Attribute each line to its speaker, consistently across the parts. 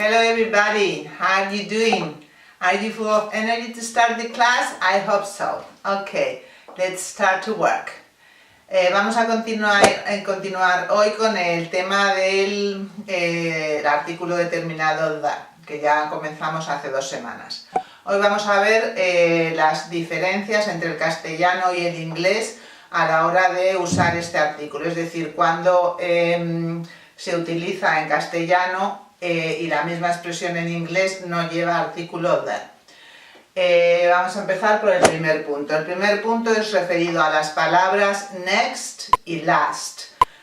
Speaker 1: Hello everybody, how are you doing? Are you full of energy to start the class? I hope so. Okay, let's start to work. Vamos a continuar hoy con el tema del artículo determinado the, que ya comenzamos hace 2 semanas. Hoy vamos a ver las diferencias entre el castellano y el inglés a la hora de usar este artículo, es decir, cuando se utiliza en castellano y la misma expresión en inglés no lleva artículo the. Vamos a empezar por el primer punto. El primer punto es referido a las palabras next y last.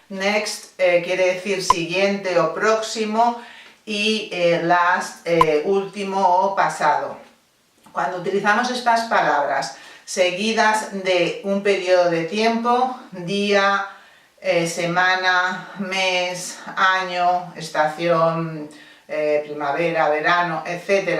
Speaker 1: Next quiere decir siguiente o próximo y last último o pasado. Cuando utilizamos estas palabras seguidas de un periodo de tiempo, día, semana, mes, año, estación, primavera, verano, etc.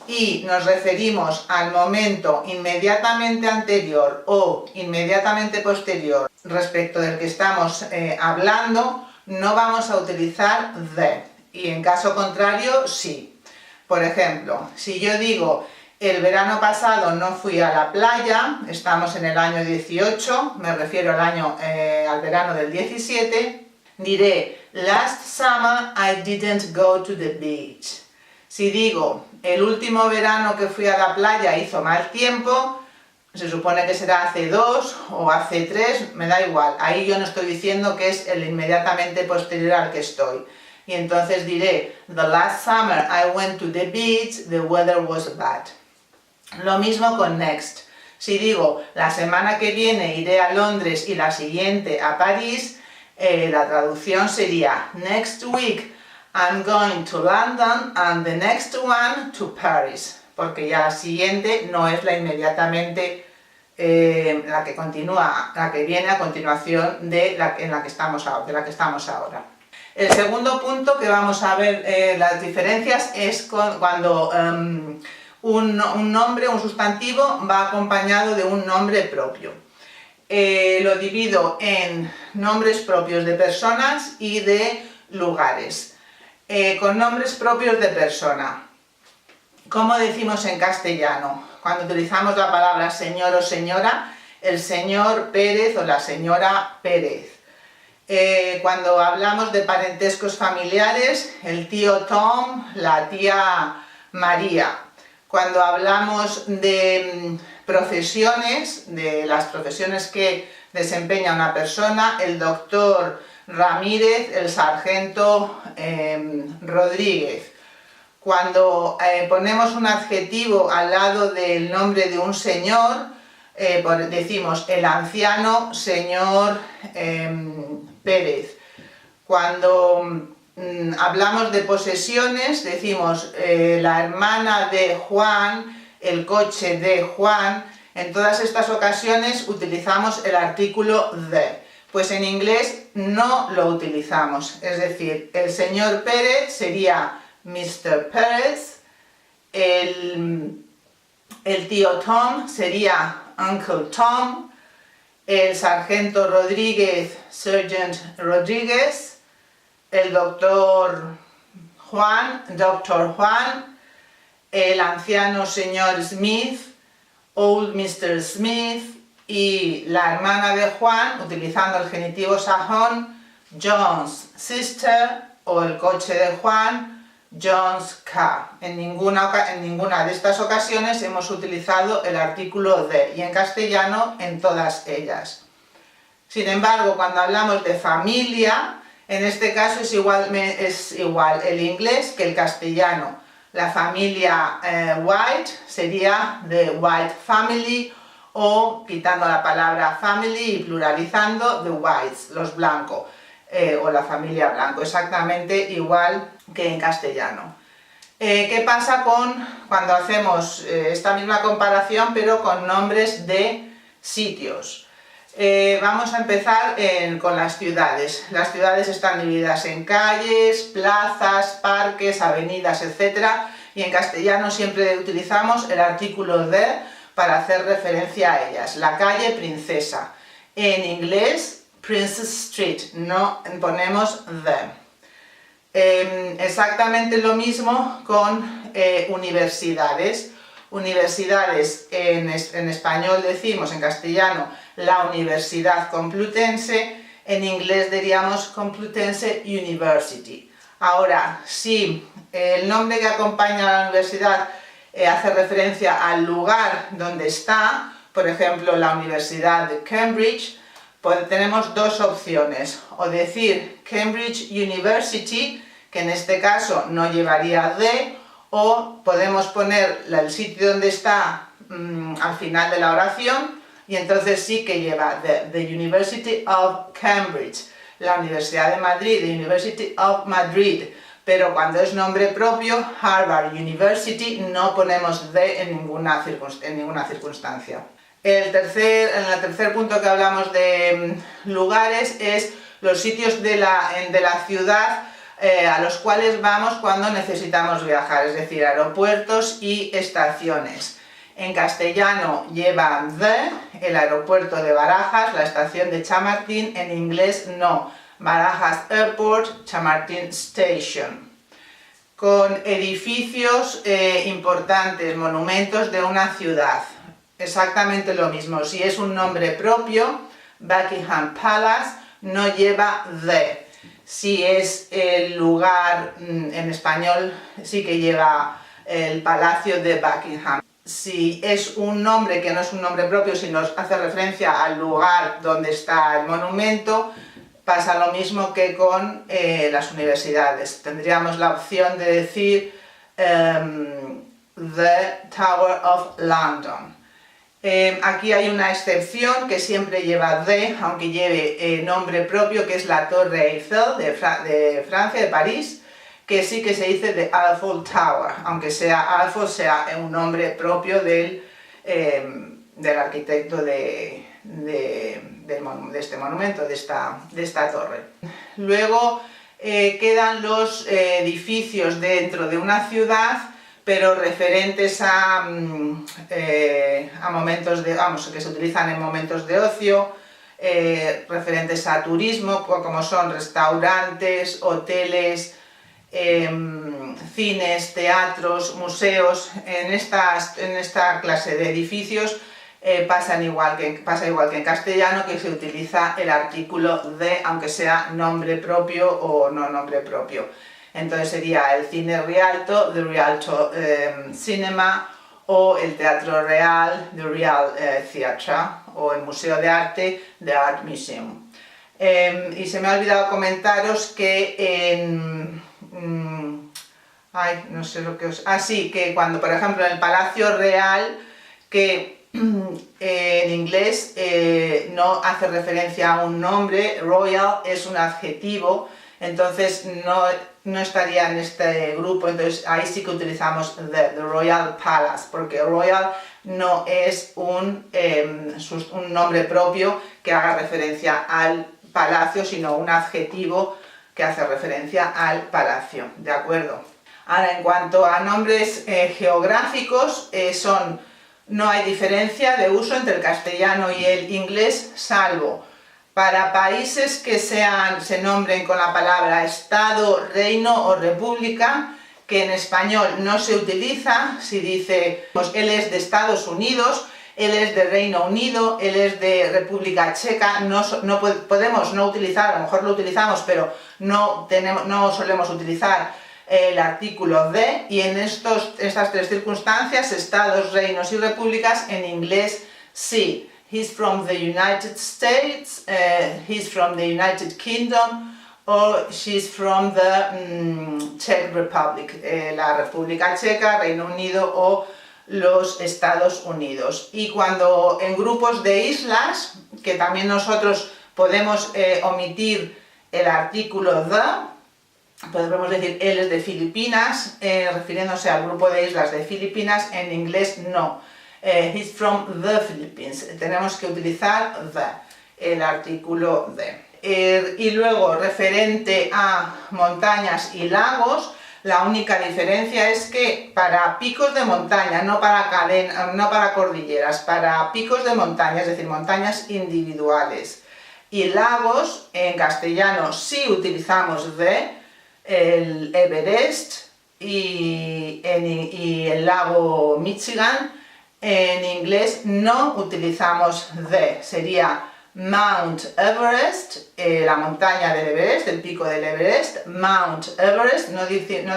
Speaker 1: Y nos referimos al momento inmediatamente anterior o inmediatamente posterior respecto del que estamos hablando, no vamos a utilizar the, y en caso contrario sí. Por ejemplo, si yo digo el verano pasado no fui a la playa, estamos en el año 18, me refiero al verano del 17, diré last summer I didn't go to the beach. Si digo el último verano que fui a la playa hizo mal tiempo, se supone que será hace 2 o hace 3, me da igual, ahí yo no estoy diciendo que es el inmediatamente posterior al que estoy. Y entonces diré the last summer I went to the beach, the weather was bad. Lo mismo con next. Si digo la semana que viene iré a Londres y la siguiente a París, la traducción sería next week I'm going to London and the next one to Paris, porque ya la siguiente no es la inmediatamente la que continúa, la que viene a continuación de la que estamos ahora. El segundo punto que vamos a ver las diferencias es cuando un nombre, un sustantivo, va acompañado de un nombre propio. Lo divido en nombres propios de personas y de lugares. Con nombres propios de persona, ¿cómo decimos en castellano? Cuando utilizamos la palabra señor o señora, el señor Pérez o la señora Pérez. Cuando hablamos de parentescos familiares, el tío Tom, la tía María. Cuando hablamos de profesiones, de las profesiones que desempeña una persona, el doctor Ramírez, el sargento Rodríguez. Cuando ponemos un adjetivo al lado del nombre de un señor, decimos el anciano señor Pérez. Cuando hablamos de posesiones, decimos la hermana de Juan, el coche de Juan. En todas estas ocasiones utilizamos el artículo the. Pues en inglés no lo utilizamos, es decir, el señor Pérez sería Mr. Pérez, el tío Tom sería Uncle Tom, el sargento Rodríguez, Sergeant Rodríguez, el doctor Juan, Dr. Juan, el anciano señor Smith, Old Mr. Smith, y la hermana de Juan, utilizando el genitivo sajón, John's sister, o el coche de Juan, John's car. En ninguna de estas ocasiones hemos utilizado el artículo the, y en castellano en todas ellas. Sin embargo, cuando hablamos de familia, en este caso es igual el inglés que el castellano. La familia White sería the White family, o quitando la palabra family y pluralizando the whites, los blancos, o la familia blanco, exactamente igual que en castellano. ¿Qué pasa cuando hacemos esta misma comparación pero con nombres de sitios? Vamos a empezar con las ciudades. Las ciudades están divididas en calles, plazas, parques, avenidas, etc. Y en castellano siempre utilizamos el artículo the para hacer referencia a ellas. La calle Princesa. En inglés, Princess Street. No ponemos the. Exactamente lo mismo con universidades. Universidades en español decimos, en castellano, la Universidad Complutense, en inglés diríamos Complutense University. Ahora, si el nombre que acompaña a la universidad hace referencia al lugar donde está, por ejemplo, la Universidad de Cambridge, pues tenemos dos opciones, o decir Cambridge University, que en este caso no llevaría the, o podemos poner el sitio donde está al final de la oración, y entonces sí que lleva the University of Cambridge, la Universidad de Madrid, the University of Madrid, pero cuando es nombre propio, Harvard University, no ponemos the en ninguna circunstancia. El tercer punto que hablamos de lugares es los sitios de la ciudad a los cuales vamos cuando necesitamos viajar, es decir, aeropuertos y estaciones. En castellano lleva the, el aeropuerto de Barajas, la estación de Chamartín, en inglés no, Barajas Airport, Chamartín Station. Con edificios importantes, monumentos de una ciudad, exactamente lo mismo. Si es un nombre propio, Buckingham Palace no lleva the. Si es el lugar, en español sí que lleva el Palacio de Buckingham. Si es un nombre que no es un nombre propio, sino hace referencia al lugar donde está el monumento, pasa lo mismo que con las universidades. Tendríamos la opción de decir The Tower of London. Aquí hay una excepción que siempre lleva the, aunque lleve nombre propio, que es la Torre Eiffel de Francia, de París, que sí que se dice The Eiffel Tower, aunque Eiffel sea un nombre propio del arquitecto de este monumento, de esta torre. Luego quedan los edificios dentro de una ciudad, pero referentes a momentos que se utilizan en momentos de ocio, referentes a turismo, como son restaurantes, hoteles, cines, teatros, museos. En esta clase de edificios pasa igual que en castellano, que se utiliza el artículo de, aunque sea nombre propio o no nombre propio. Entonces sería el cine Rialto, the Rialto Cinema, o el Teatro Real, the Real Theatre, o el Museo de Arte, the Art Museum. Y se me ha olvidado comentaros que no sé lo que que cuando, por ejemplo, en el Palacio Real, que en inglés no hace referencia a un nombre, royal es un adjetivo, entonces no estaría en este grupo, entonces ahí sí que utilizamos the Royal Palace, porque royal no es un nombre propio que haga referencia al palacio, sino un adjetivo que hace referencia al palacio, ¿de acuerdo? Ahora, en cuanto a nombres geográficos, no hay diferencia de uso entre el castellano y el inglés, salvo para países que se nombren con la palabra Estado, Reino o República, que en español no se utiliza. Si dice, pues él es de Estados Unidos, él es de Reino Unido, él es de República Checa, podemos no utilizar, a lo mejor lo utilizamos, pero no solemos utilizar el artículo de, y en estas tres circunstancias, estados, reinos y repúblicas, en inglés sí. He's from the United States, he's from the United Kingdom, or she's from the Czech Republic, la República Checa, Reino Unido o los Estados Unidos. Y cuando en grupos de islas, que también nosotros podemos omitir el artículo the, podemos decir él es de Filipinas, refiriéndose al grupo de islas de Filipinas, en inglés no. He's from the Philippines. Tenemos que utilizar the, el artículo de. Y luego, referente a montañas y lagos, la única diferencia es que para picos de montaña, no para cordilleras, para picos de montaña, es decir, montañas individuales, y lagos, en castellano sí utilizamos the, el Everest y el lago Michigan, en inglés no utilizamos the, sería Mount Everest, la montaña del Everest, el pico del Everest, Mount Everest, no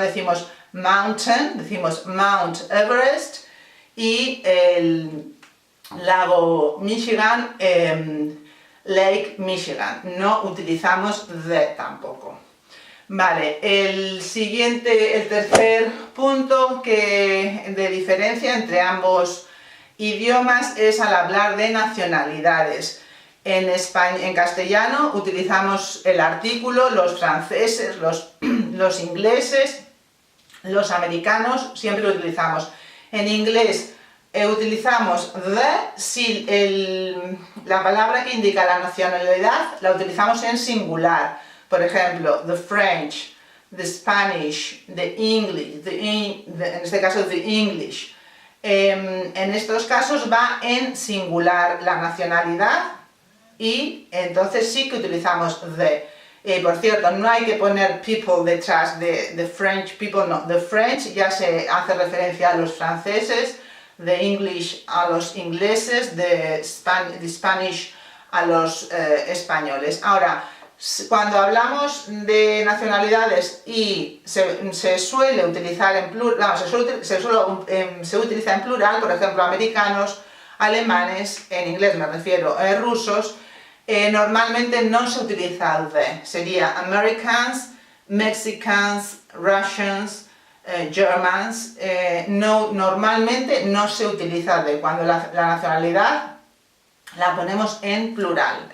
Speaker 1: decimos mountain, decimos Mount Everest, y el lago Michigan, Lake Michigan, no utilizamos the tampoco. Vale, el tercer punto de diferencia entre ambos idiomas es al hablar de nacionalidades. En castellano utilizamos el artículo, los franceses, los ingleses, los americanos, siempre lo utilizamos. En inglés utilizamos the si la palabra que indica la nacionalidad la utilizamos en singular. Por ejemplo, the French, the Spanish, the English, en este caso the English. En estos casos va en singular la nacionalidad y entonces sí que utilizamos the. Por cierto, no hay que poner people detrás de the French people, no. The French ya se hace referencia a los franceses, the English a los ingleses, the Spanish a los españoles. Ahora, cuando hablamos de nacionalidades y se suele utilizar en plural, se utiliza en plural, por ejemplo, americanos, alemanes, en inglés me refiero, rusos, normalmente no se utiliza the, sería Americans, Mexicans, Russians, Germans, normalmente no se utiliza the, cuando la nacionalidad la ponemos en plural.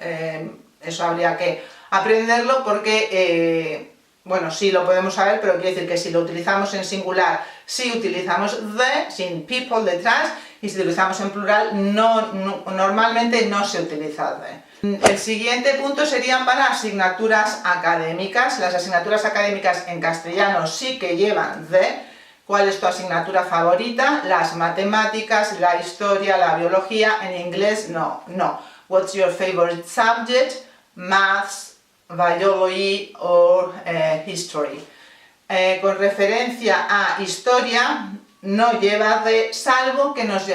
Speaker 1: Eso habría que aprenderlo porque, bueno, sí lo podemos saber, pero quiere decir que si lo utilizamos en singular, sí utilizamos the, sin people detrás, y si lo utilizamos en plural, normalmente no se utiliza the. El siguiente punto serían para asignaturas académicas. Las asignaturas académicas en castellano sí que llevan the. ¿Cuál es tu asignatura favorita? Las matemáticas, la historia, la biología. En inglés no. What's your favorite subject? Maths, biology or history. Con referencia a historia no lleva de, salvo que nos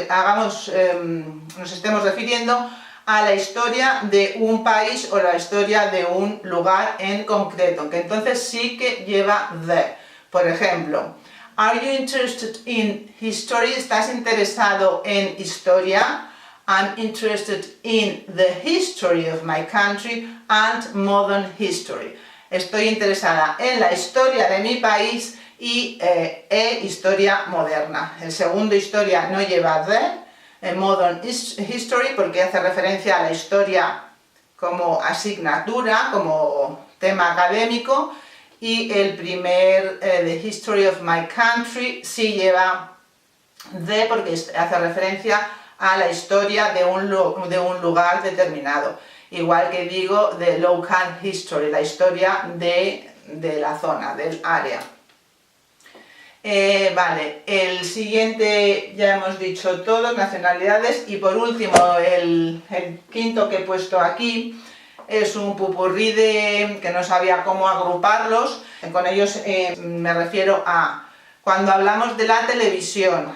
Speaker 1: estemos refiriendo a la historia de un país o la historia de un lugar en concreto, que entonces sí que lleva the. Por ejemplo, are you interested in history? ¿Estás interesado en historia? I'm interested in the history of my country and modern history. Estoy interesada en la historia de mi país y historia moderna. El segundo, historia, no lleva the. Modern history, porque hace referencia a la historia como asignatura, como tema académico. Y el primer, the history of my country, sí lleva the, porque hace referencia a la historia de un lugar determinado. Igual que digo, the local history, la historia de la zona, del área. Vale, el siguiente ya hemos dicho todos, nacionalidades, y por último el quinto que he puesto aquí es un popurrí que no sabía cómo agruparlos. Con ellos me refiero a cuando hablamos de la televisión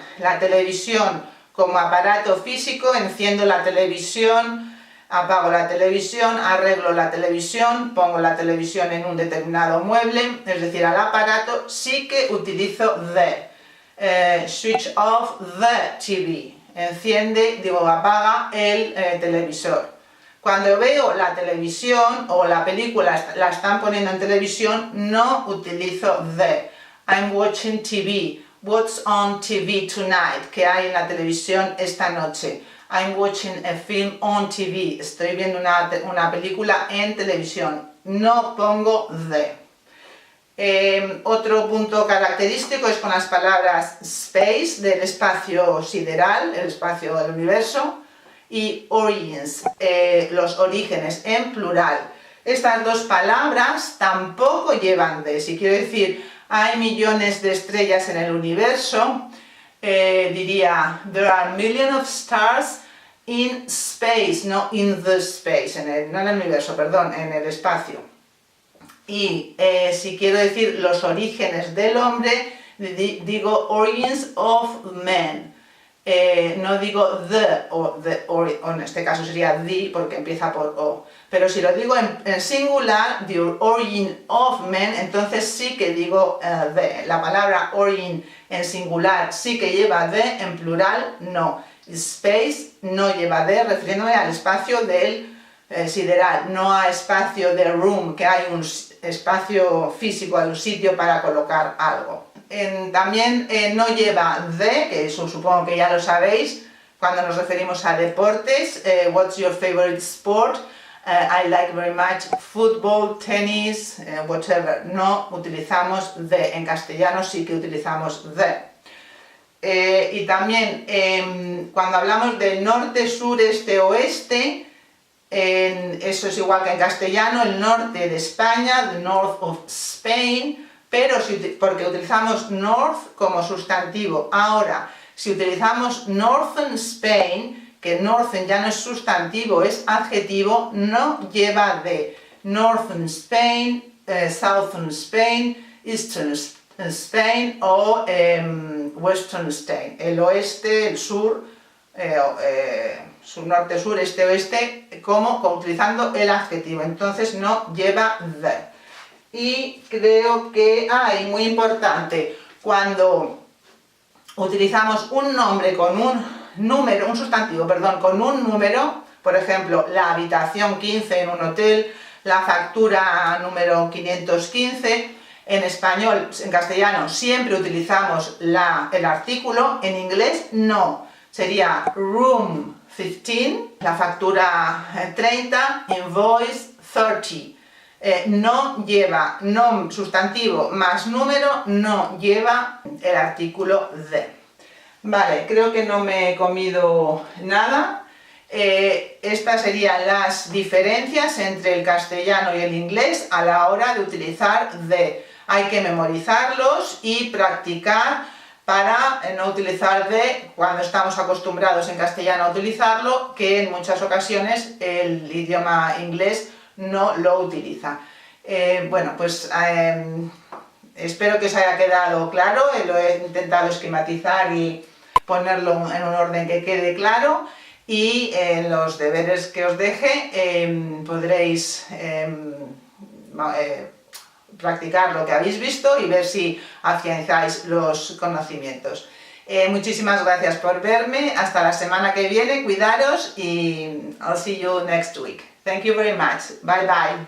Speaker 1: como aparato físico, enciendo la televisión, apago la televisión, arreglo la televisión, pongo la televisión en un determinado mueble, es decir, al aparato sí que utilizo the. Switch off the TV. Apaga el televisor. Cuando veo la televisión o la película la están poniendo en televisión, no utilizo the. I'm watching TV. What's on TV tonight? ¿Qué hay en la televisión esta noche? I'm watching a film on TV. Estoy viendo una película en televisión. No pongo the. Otro punto característico es con las palabras space, del espacio sideral, el espacio del universo, y origins, los orígenes, en plural. Estas dos palabras tampoco llevan de. Si quiero decir hay millones de estrellas en el universo, diría there are millions of stars in space, no in the space, no en el universo, perdón, en el espacio. Y si quiero decir los orígenes del hombre, digo origins of man. No digo o en este caso sería the, porque empieza por o. Pero si lo digo en singular, the origin of man, entonces sí que digo the. La palabra origin en singular sí que lleva the, en plural no. Space no lleva the, refiriéndome al espacio del sideral, no a espacio de room, que hay un espacio físico, hay un sitio para colocar algo. También no lleva the, que eso supongo que ya lo sabéis, cuando nos referimos a deportes. What's your favorite sport? I like very much football, tennis, whatever. No utilizamos the. En castellano sí que utilizamos the. Y también cuando hablamos del norte, sur, este, oeste, eso es igual que en castellano, el norte de España, the north of Spain, pero porque utilizamos north como sustantivo. Ahora, si utilizamos northern Spain, que northern ya no es sustantivo, es adjetivo, no lleva de. Northern Spain, southern Spain, eastern Spain o western Spain, el oeste, el sur, sur, norte, sur, este, oeste, como utilizando el adjetivo, entonces no lleva the. Y creo que, y muy importante, cuando utilizamos un nombre con un número, un sustantivo, perdón, con un número, por ejemplo, la habitación 15 en un hotel, la factura número 515, en español, en castellano, siempre utilizamos el artículo, en inglés no, sería room 15, la factura 30, invoice 30. No lleva sustantivo más número, no lleva el artículo the. Vale, creo que no me he comido nada. Estas serían las diferencias entre el castellano y el inglés a la hora de utilizar the. Hay que memorizarlos y practicar para no utilizar the cuando estamos acostumbrados en castellano a utilizarlo, que en muchas ocasiones el idioma inglés no lo utiliza. Bueno, pues espero que os haya quedado claro. Lo he intentado esquematizar y ponerlo en un orden que quede claro, y en los deberes que os deje podréis practicar lo que habéis visto y ver si afianzáis los conocimientos. Muchísimas gracias por verme. Hasta la semana que viene. Cuidaros y I'll see you next week. Thank you very much. Bye bye.